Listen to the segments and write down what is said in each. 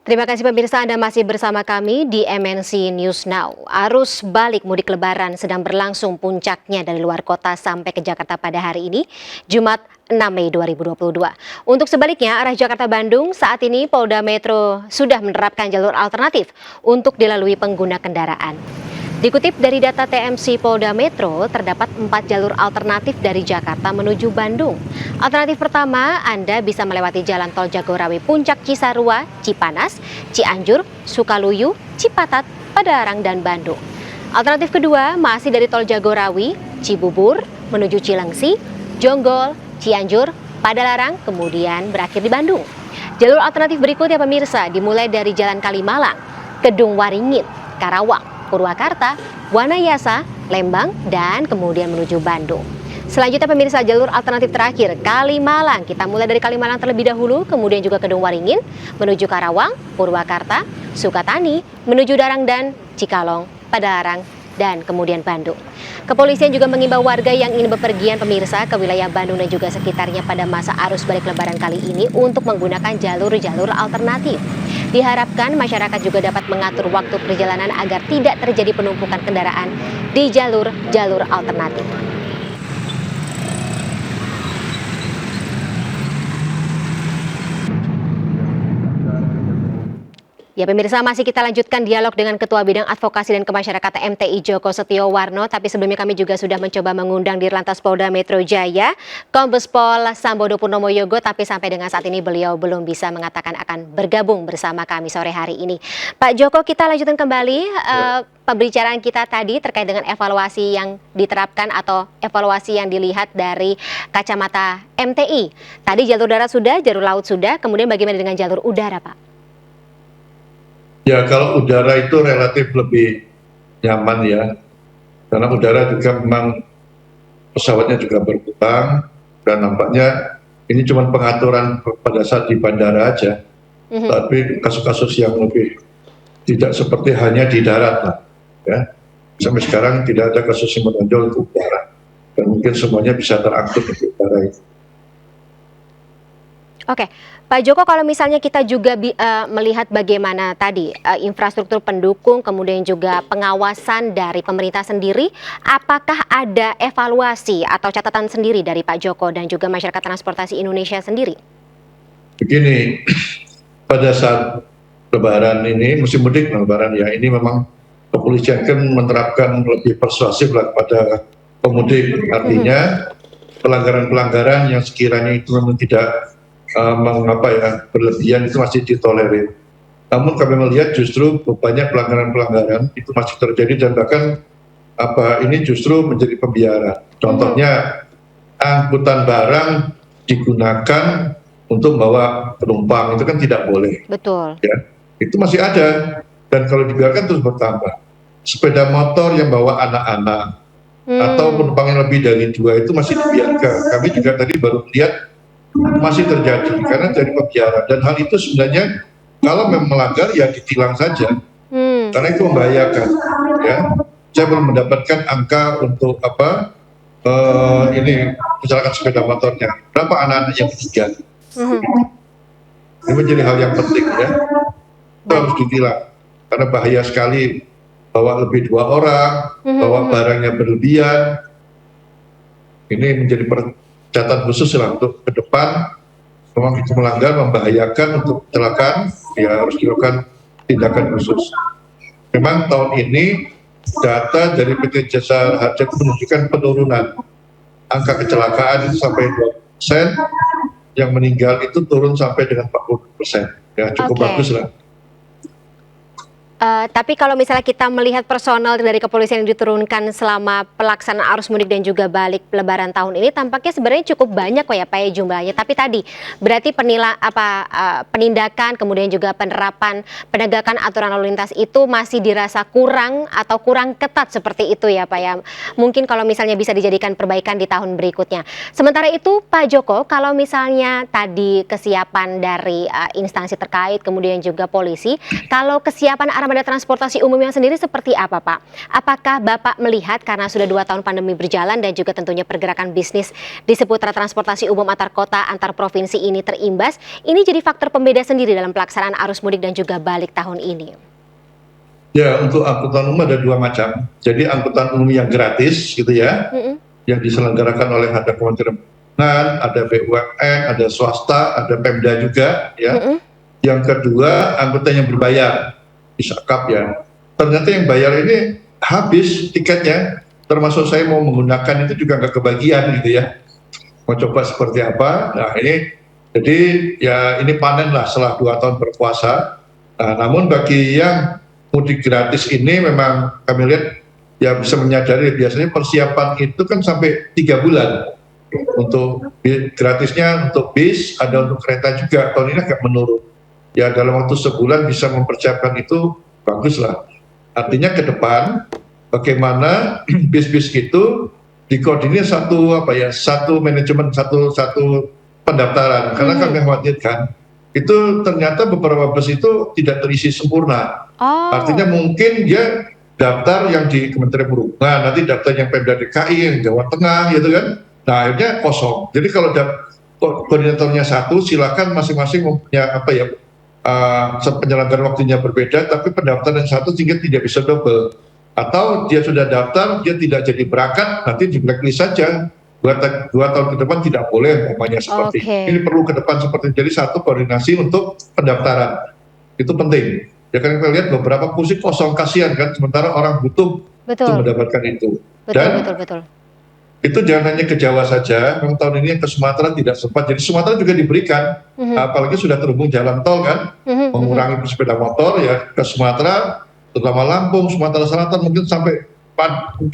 Terima kasih pemirsa, Anda masih bersama kami di MNC News Now. Arus balik mudik lebaran sedang berlangsung, puncaknya dari luar kota sampai ke Jakarta pada hari ini, Jumat 6 Mei 2022. Untuk sebaliknya, arah Jakarta-Bandung, saat ini Polda Metro sudah menerapkan jalur alternatif untuk dilalui pengguna kendaraan. Dikutip dari data TMC Polda Metro, terdapat 4 jalur alternatif dari Jakarta menuju Bandung. Alternatif pertama, Anda bisa melewati Jalan Tol Jagorawi Puncak Cisarua, Cipanas, Cianjur, Sukaluyu, Cipatat, Padalarang, dan Bandung. Alternatif kedua, masih dari Tol Jagorawi, Cibubur, menuju Cilengsi, Jonggol, Cianjur, Padalarang, kemudian berakhir di Bandung. Jalur alternatif berikutnya pemirsa, dimulai dari Jalan Kalimalang, Kedung Waringin, Karawang, Purwakarta, Wanayasa, Lembang, dan kemudian menuju Bandung. Selanjutnya pemirsa, jalur alternatif terakhir Kalimalang. Kita mulai dari Kalimalang terlebih dahulu, kemudian juga Kedung Waringin, menuju Karawang, Purwakarta, Sukatani, menuju Darang dan Cikalong, Padalarang, dan kemudian Bandung. Kepolisian juga mengimbau warga yang ingin bepergian pemirsa ke wilayah Bandung dan juga sekitarnya pada masa arus balik lebaran kali ini untuk menggunakan jalur-jalur alternatif. Diharapkan masyarakat juga dapat mengatur waktu perjalanan agar tidak terjadi penumpukan kendaraan di jalur-jalur alternatif. Ya pemirsa, masih kita lanjutkan dialog dengan Ketua Bidang Advokasi dan Kemasyarakatan MTI Joko Setiowarno. Tapi sebelumnya kami juga sudah mencoba mengundang Dirlantas Polda Metro Jaya, Kombes Pol Sambodo Purnomo Yogo, tapi sampai dengan saat ini beliau belum bisa mengatakan akan bergabung bersama kami sore hari ini. Pak Joko, kita lanjutkan kembali pembicaraan kita tadi terkait dengan evaluasi yang diterapkan atau evaluasi yang dilihat dari kacamata MTI. Tadi jalur darat sudah, jalur laut sudah, kemudian bagaimana dengan jalur udara, Pak? Ya, kalau udara itu relatif lebih nyaman ya, karena udara juga memang pesawatnya juga berkurang dan nampaknya ini cuma pengaturan pada saat di bandara aja, tapi kasus-kasus yang lebih tidak seperti hanya di darat lah, ya. Sampai sekarang tidak ada kasus yang menonjol ke udara, dan mungkin semuanya bisa terangkut di udara itu. Oke, Pak Joko, kalau misalnya kita juga melihat bagaimana tadi infrastruktur pendukung, kemudian juga pengawasan dari pemerintah sendiri, apakah ada evaluasi atau catatan sendiri dari Pak Joko dan juga masyarakat transportasi Indonesia sendiri? Begini, pada saat Lebaran ini, musim mudik Lebaran ya, ini memang kepolisian kan menerapkan lebih persuasif lah kepada pemudik, artinya pelanggaran-pelanggaran yang sekiranya itu memang tidak berlebihan itu masih ditolerir. Namun kami melihat justru banyak pelanggaran-pelanggaran itu masih terjadi dan bahkan ini justru menjadi pembiaran. Contohnya angkutan barang digunakan untuk membawa penumpang, itu kan tidak boleh. Betul. Ya, itu masih ada dan kalau dibiarkan terus bertambah. Sepeda motor yang bawa anak-anak atau penumpang yang lebih dari 2 itu masih dibiarkan. Kami juga tadi baru lihat masih terjadi karena dari pembiaran, dan hal itu sebenarnya kalau memang melanggar ya ditilang saja, karena itu membahayakan. Ya, saya belum mendapatkan angka untuk ini kecelakaan sepeda motornya, berapa anak-anak yang meninggal. Ini menjadi hal yang penting ya, itu harus ditilang karena bahaya sekali bawa lebih 2 orang, bawa barangnya berlebihan. Ini menjadi catatan khusus lah untuk ke depan. Memang itu melanggar, membahayakan untuk kecelakaan, ya harus dilakukan tindakan khusus. Memang tahun ini data dari PT Jasa Harja itu menunjukkan penurunan angka kecelakaan itu sampai 2%, yang meninggal itu turun sampai dengan 40%. Ya cukup bagus lah. Tapi kalau misalnya kita melihat personal dari kepolisian yang diturunkan selama pelaksanaan arus mudik dan juga balik lebaran tahun ini, tampaknya sebenarnya cukup banyak kok ya Pak ya jumlahnya. Tapi tadi berarti penindakan kemudian juga penerapan penegakan aturan lalu lintas itu masih dirasa kurang atau kurang ketat seperti itu ya Pak ya. Mungkin kalau misalnya bisa dijadikan perbaikan di tahun berikutnya. Sementara itu Pak Joko, kalau misalnya tadi kesiapan dari instansi terkait kemudian juga polisi, kalau kesiapan armada Armada Transportasi Umum yang sendiri seperti apa, Pak? Apakah Bapak melihat karena sudah 2 tahun pandemi berjalan dan juga tentunya pergerakan bisnis di seputar transportasi umum antar kota, antar provinsi ini terimbas, ini jadi faktor pembeda sendiri dalam pelaksanaan arus mudik dan juga balik tahun ini? Ya, untuk angkutan umum ada 2 macam. Jadi angkutan umum yang gratis gitu ya, Mm-mm. yang diselenggarakan oleh ada Kementerian Perhubungan, ada BUMN, ada swasta, ada Pemda juga ya. Mm-mm. Yang kedua, angkutan yang berbayar, Bisakap ya. Ternyata yang bayar ini habis tiketnya, termasuk saya mau menggunakan itu juga nggak kebagian gitu ya. Mau coba seperti apa? Nah ini, jadi ya ini panen lah setelah 2 tahun berpuasa. Nah, namun bagi yang mudik gratis ini memang kami lihat ya bisa menyadari biasanya persiapan itu kan sampai 3 bulan untuk gratisnya untuk bis, ada untuk kereta juga. Tahun ini agak menurun. Ya dalam waktu sebulan bisa mempersiapkan itu bagus lah. Artinya ke depan bagaimana bis-bis itu dikoordinir satu manajemen, satu pendaftaran. Karena kami khawatirkan itu ternyata beberapa bus itu tidak terisi sempurna. Artinya Oh, mungkin dia daftar yang di Kementerian Perhubungan, nanti daftar yang Pemda DKI, yang Jawa Tengah gitu kan. Nah akhirnya kosong. Jadi kalau koordinatornya satu, silakan masing-masing mempunyai penyelenggaraan waktunya berbeda, tapi pendaftaran yang satu sehingga tidak bisa double. Atau dia sudah daftar, dia tidak jadi berangkat, nanti di blacklist saja. 2 tahun ke depan tidak boleh, umpamanya seperti oke. ini. Perlu ke depan seperti jadi satu koordinasi untuk pendaftaran. Itu penting. Ya kan kita lihat beberapa kursi kosong, kasihan kan, sementara orang butuh untuk Betul, mendapatkan itu. betul, betul, Dan betul. itu jangan hanya ke Jawa saja, memang tahun ini yang ke Sumatera tidak sempat. Jadi Sumatera juga diberikan, Mhm, apalagi sudah terhubung jalan tol kan, mhm, mhm, mengurangi sepeda motor ya ke Sumatera, terutama Lampung, Sumatera Selatan, mungkin sampai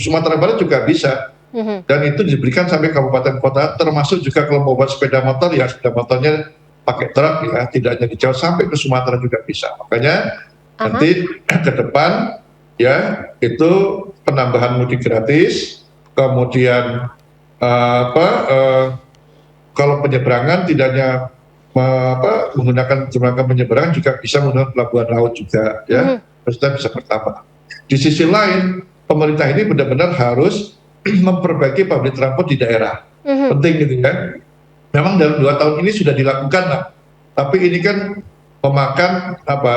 Sumatera Barat juga bisa. mhm. Dan itu diberikan sampai kabupaten kota, termasuk juga kalau mau buat sepeda motor ya sepeda motornya pakai truk ya, tidak hanya di Jawa, sampai ke Sumatera juga bisa. Makanya Aha. nanti ke depan ya itu penambahan mudik gratis, kemudian kalau penyeberangan tidak hanya menggunakan jembatan penyeberangan, juga bisa menggunakan pelabuhan laut juga ya, Mhm, maksudnya bisa bertambah. Di sisi lain pemerintah ini benar-benar harus memperbaiki public transport di daerah, mhm. penting gitu kan. Memang dalam 2 tahun ini sudah dilakukan lah, tapi ini kan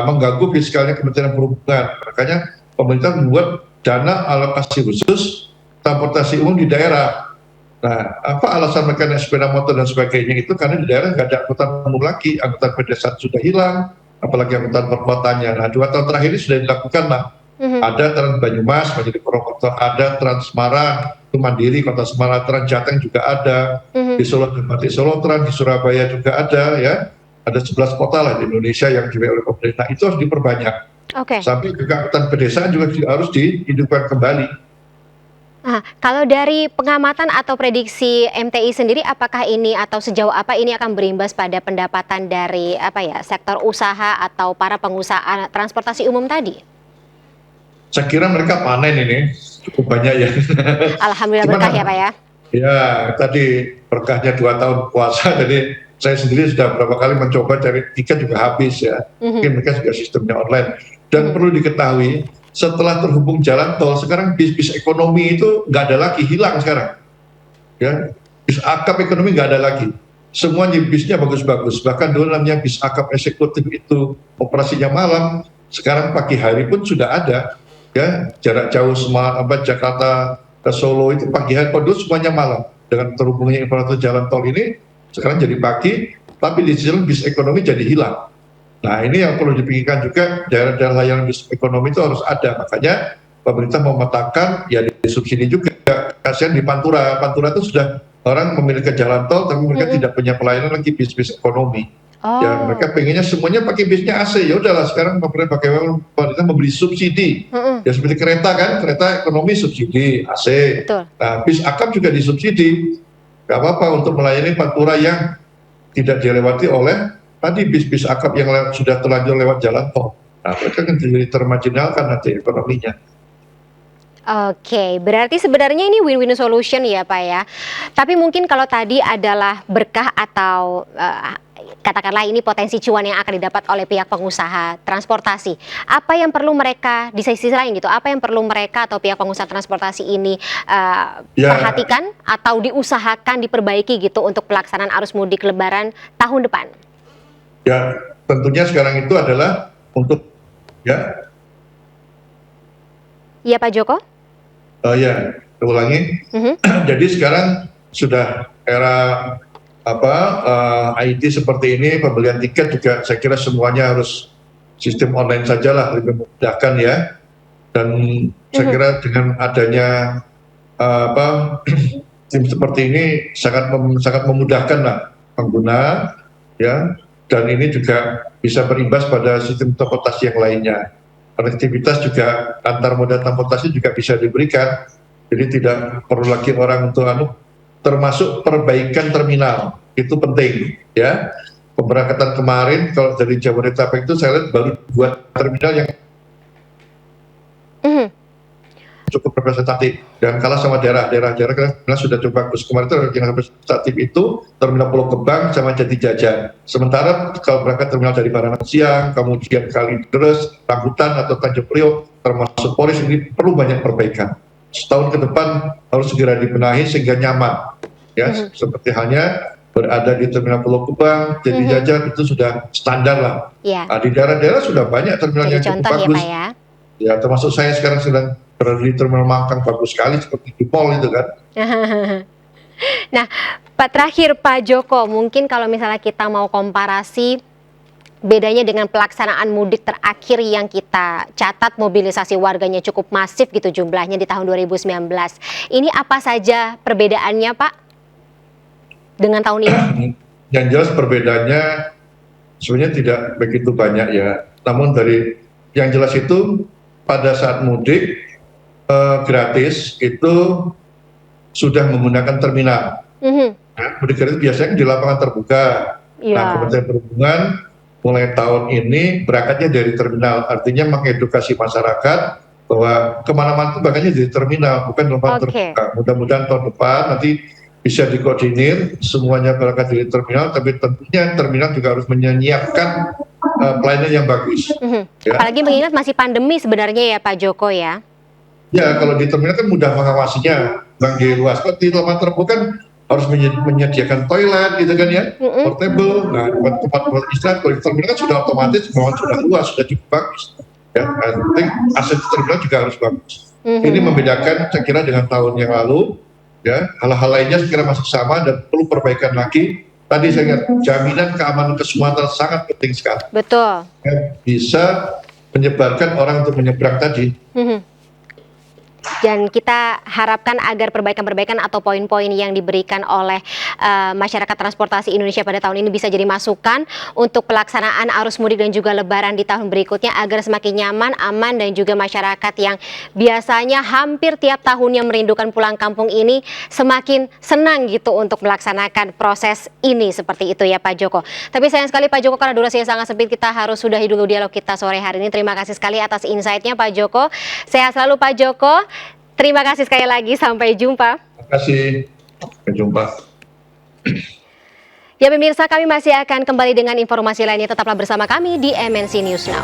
mengganggu fiskalnya Kementerian Perhubungan. Makanya pemerintah membuat dana alokasi khusus transportasi umum di daerah. Nah, apa alasan mereka naik sepeda motor dan sebagainya itu karena di daerah nggak ada angkutan umum lagi, angkutan pedesaan sudah hilang, apalagi angkutan perkotanya. Nah, 2 tahun terakhir ini sudah dilakukan lah. Mhm, Ada Trans Banyumas, menjadi Purwokerto, ada Trans Semarang, itu Mandiri, Kota Semarang, Trans Jateng juga ada, mhm. di Solo dan Batik Solo Trans, di Surabaya juga ada ya. Ada 11 kota lah di Indonesia yang dibiayai oleh pemerintah. Itu harus diperbanyak. Oke. Sampai juga angkutan pedesaan juga harus dihidupkan kembali. Nah, kalau dari pengamatan atau prediksi MTI sendiri, apakah ini atau sejauh apa ini akan berimbas pada pendapatan dari sektor usaha atau para pengusaha transportasi umum tadi? Saya kira mereka panen ini cukup banyak ya. Alhamdulillah Cuman berkah ya, Pak ya. ya tadi berkahnya 2 tahun puasa, jadi saya sendiri sudah berapa kali mencoba cari tiket juga habis ya. Mhm, Mungkin mereka juga sistemnya online. Dan mhm. perlu diketahui setelah terhubung jalan tol sekarang bis-bis ekonomi itu nggak ada lagi, hilang sekarang. Ya, bis akap ekonomi nggak ada lagi. Semuanya bisnya bagus-bagus. Bahkan dulu namanya bis akap eksekutif itu operasinya malam, sekarang pagi hari pun sudah ada. Ya, jarak jauh Jakarta ke Solo itu pagi hari, dulu semuanya malam. Dengan terhubungnya infrastruktur jalan tol ini, sekarang jadi pagi, tapi di sisi lain bis ekonomi jadi hilang. Nah ini yang perlu dipikirkan juga, daerah-daerah layanan bis ekonomi itu harus ada. Makanya pemerintah memetakan ya disubsidi juga. Kasihan di Pantura, Pantura itu sudah orang memiliki jalan tol, tapi mereka Mhm. tidak punya pelayanan lagi bis-bis ekonomi. Ya mereka Oh, pengennya semuanya pakai bisnya AC. Ya udahlah sekarang pemerintah memberi subsidi. mhm, Ya seperti kereta kan, kereta ekonomi subsidi AC. betul. Nah bis akap juga disubsidi. Gak apa-apa untuk melayani Pantura yang tidak dilewati oleh tadi bis-bis akap yang sudah terlanjur lewat jalan tol. Nah mereka kan jadi termarginalkan nanti ekonominya. Oke, berarti sebenarnya ini win-win solution ya, Pak ya. Tapi mungkin kalau tadi adalah berkah atau katakanlah ini potensi cuan yang akan didapat oleh pihak pengusaha transportasi. Apa yang perlu mereka di sisi lain gitu? Apa yang perlu mereka atau pihak pengusaha transportasi ini perhatikan atau diusahakan diperbaiki gitu untuk pelaksanaan arus mudik Lebaran tahun depan? Ya, tentunya sekarang itu adalah untuk ya. Iya Pak Joko? Ya, ulangi. Jadi sekarang sudah era IT seperti ini, pembelian tiket juga saya kira semuanya harus sistem online sajalah, lebih memudahkan ya. Dan saya kira dengan adanya sistem seperti ini sangat memudahkan lah pengguna ya. Dan ini juga bisa berimbas pada sistem transportasi yang lainnya. Konektivitas juga antar moda transportasi juga bisa diberikan. Jadi tidak perlu lagi orang untuk termasuk perbaikan terminal, itu penting ya. Pemberangkatan kemarin kalau dari Jabodetabek itu saya lihat baru buat terminal yang cukup representatif dan kalah sama daerah karena sudah cukup bagus. Kemarin itu yang representatif itu terminal Pulau Gebang sama Jati Jajan. Sementara kalau berangkat terminal dari Baranang Siang, kemudian Kalideres, Rambutan atau Tanjung Priok termasuk Polres ini perlu banyak perbaikan. Setahun ke depan harus segera dibenahi sehingga nyaman ya. Seperti halnya berada di terminal Pulau Gebang, Jati Jajan itu sudah standar lah. Nah, di daerah-daerah sudah banyak terminal yang cukup bagus. Ya, Pak, ya, termasuk saya sekarang sedang berada di terminal Mangkang, bagus sekali seperti di Mall itu kan. Nah, Pak, terakhir Pak Joko, mungkin kalau misalnya kita mau komparasi bedanya dengan pelaksanaan mudik terakhir yang kita catat mobilisasi warganya cukup masif gitu jumlahnya di tahun 2019. Ini apa saja perbedaannya Pak dengan tahun ini? Yang jelas perbedaannya sebenarnya tidak begitu banyak ya. Namun dari yang jelas itu pada saat mudik gratis itu sudah menggunakan terminal. Mudik gratis biasanya di lapangan terbuka. Nah, Kementerian Perhubungan mulai tahun ini berangkatnya dari terminal, artinya mengedukasi masyarakat bahwa kemana-mana itu bahkannya dari terminal, bukan lapangan terbuka. Mudah-mudahan tahun depan nanti bisa dikoordinir semuanya berangkat dari terminal, tapi tentunya terminal juga harus menyiapkan pelayanan yang bagus. Ya. Apalagi mengingat masih pandemi sebenarnya ya Pak Joko ya. Ya, kalau di terminal kan mudah mengawasinya, di luas. Kalau di lapangan terbuka kan harus menyediakan toilet gitu kan ya, portable. Nah, tempat istirahat kalau di terminal kan sudah otomatis, memang sudah luas, sudah cukup bagus. Ya, penting aset terminal juga harus bagus. Ini membedakan saya kira dengan tahun yang lalu. Ya, hal-hal lainnya saya kira masih sama dan perlu perbaikan lagi. Tadi saya ingat jaminan keamanan keselamatan sangat penting sekali. Betul. Ya, bisa menyebarkan orang untuk menyeberang tadi. Dan kita harapkan agar perbaikan-perbaikan atau poin-poin yang diberikan oleh masyarakat transportasi Indonesia pada tahun ini bisa jadi masukan untuk pelaksanaan arus mudik dan juga lebaran di tahun berikutnya agar semakin nyaman, aman, dan juga masyarakat yang biasanya hampir tiap tahunnya merindukan pulang kampung ini semakin senang gitu untuk melaksanakan proses ini seperti itu ya Pak Joko. Tapi sayang sekali Pak Joko karena durasinya sangat sempit, kita harus sudahi dulu dialog kita sore hari ini. Terima kasih sekali atas insight-nya Pak Joko. Sehat selalu Pak Joko. Terima kasih sekali lagi, sampai jumpa. Terima kasih, sampai jumpa. Ya pemirsa, kami masih akan kembali dengan informasi lainnya. Tetaplah bersama kami di MNC News Now.